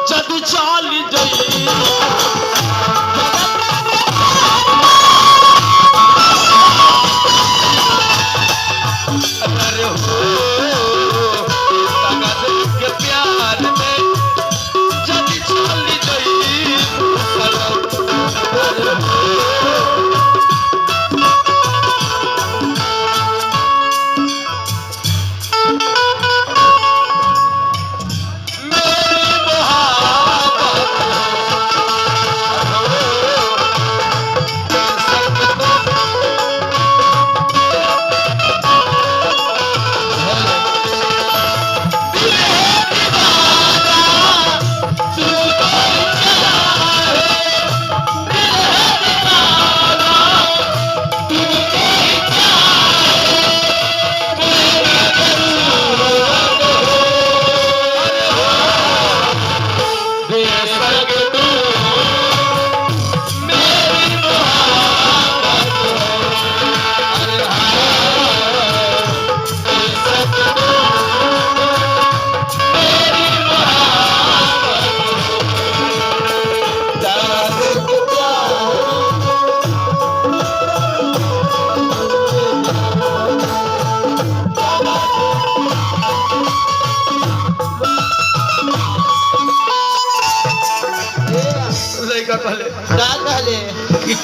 जद चाल गई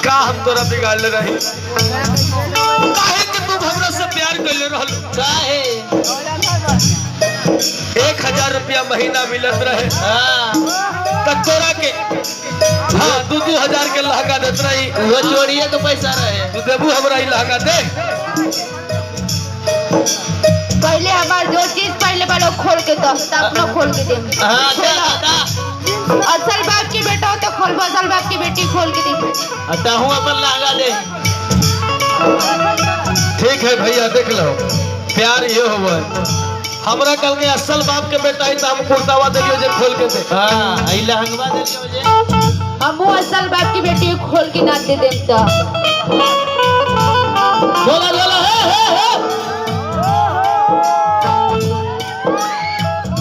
का हम तोरा बिगाड़ ले रही काहे कि तू हमरा से प्यार कर रहल काहे 1000 रुपया महीना मिलत रहे तक तोरा के हाँ 2-2 हजार के लहंगा देत रही वो चोरिए के पैसा रहे तू देबू हमरा ई लहंगा दे पहले हमार जो चीज पहले वाला खोल के दो अपना खोल के दे हां दे असल बाप की बेटा हो तो खोल असल बाप की बेटी खोल के दे अच्छा हूं अपन लहंगा दे ठीक है भैया देख लो प्यार ये हुआ हमरा कल के असल बाप के बेटा है तो हम कुर्तावा देलियो जे खोल के दे हां ई लहंगवा देलियो जे हम असल बाप की बेटी खोल के ना दे देम तो बोला बोला हे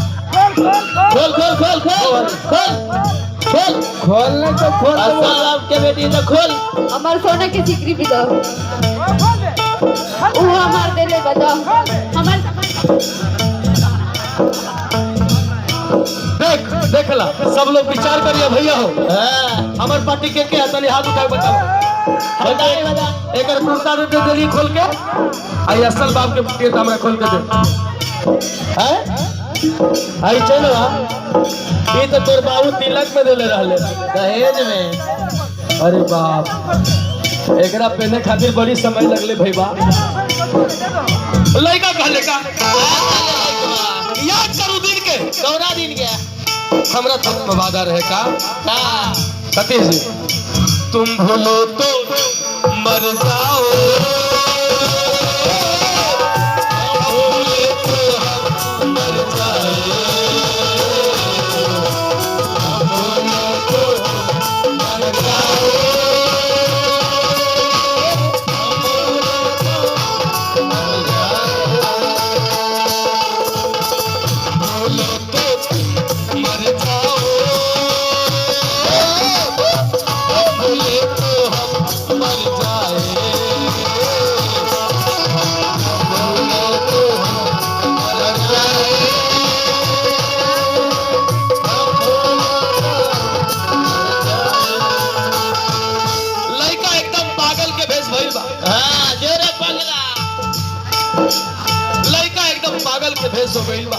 खोल खोल खोल खोल खोल खोल खोलने तो खोल असल बाप के बेटी तो खोल हमार सोना की सिकरी भी दो वो हमार दे ले बताओ हमार देख देख ला सब लोग विचार करिए भैया हो हमार पार्टी के तनी हाथ उठा बताओ बता एक कुर्ता दे देली खोल के आई असल बाप के बेटी हमरा खोल के दे हैं आई चलो ये तो तोर बाबू तिलक में देले रहले दहेज में अरे बाप एकरा पहने खातिर बड़ी समय लगले भईबा लइका कहले का याद करू दिन के 14 दिन के हमरा तक वादा रहे का सतीश जी तुम भूलो तो मर जाओ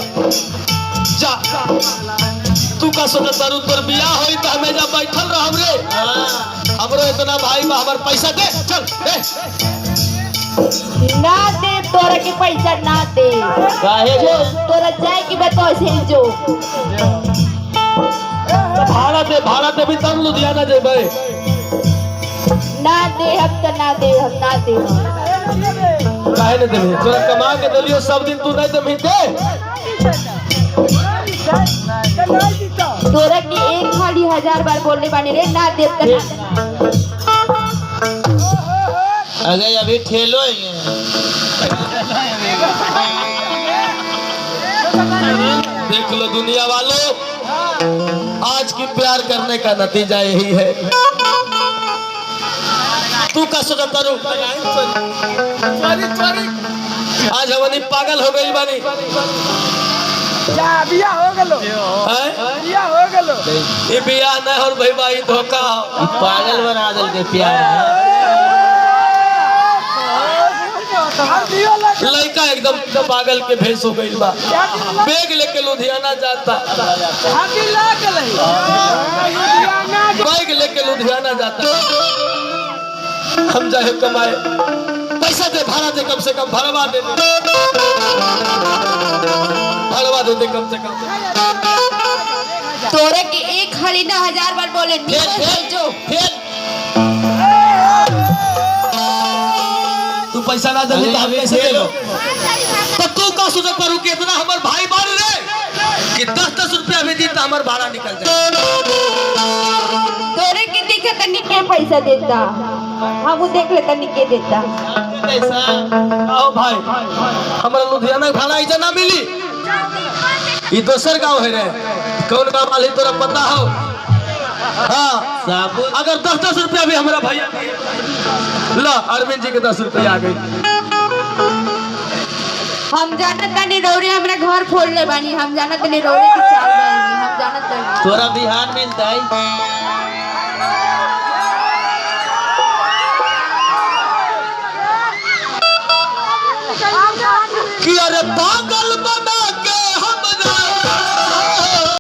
जा तू का सोचा तारू तोर बियाह होई त हमें जा बैठल रहब रे हमरो इतना भाई बा हमर पैसा दे चल दे ना दे तोरा के पैसा ना दे काहे जो तोरा जाए की बताओ से जो भाड़ा दे भी तब लुधियाना जेबे ना दे हम तो ना दे हम ना दे काहे न देबे तोरा कमा के देलियो सब दिन तू नहीं देबी दे तोरा के एक खाली 1000 बार बोलने बानी रे ना दे कर अरे अभी ठेलो देख लो दुनिया वालों आज कि प्यार करने का नतीजा यही है। तू का सोचता रू आज हमनी पागल हो गई बानी। बिया हो गलो ये बिया न हो भाई भाई धोखा पागल बना दल के प्यार लड़का एकदम पागल के भेष हो गई बा। बैग लेके लुधियाना जाता, बैग लेके लुधियाना जाता। हम जाए कमाए, पैसा दे, भाड़ा दे, कम से कम भरवा दे, भरवा दे कम से कम। तोरे के एक खाली ना 1000 बार बोले जो तू पैसा ना दे तो हम कैसे दे लो? तो तू का सोचत करू कि इतना हमर भाई बार रे कि 10-10 रुपया भी दी तो हमर भाड़ा निकल जाए। तोरे के देखे तनी के पैसा देता, हम देख ले तनी के देता। पैसा आओ भाई, हमरा लुधियाना भाड़ा इजा ना मिली। ये दोसर गांव है रे, कौन गांव वाली तोरा पता हो? हाँ, अगर 10-10 रुपया भी हमारा भैया ला, अरविंद जी के 10 रुपया आ गई। हम जानत तनी रौरे हमरा घर फोड़ ले बानी, हम जानत तनी रौरे के चाल बानी, हम जानत तनी तोरा बिहार मिलता है कि अरे पागल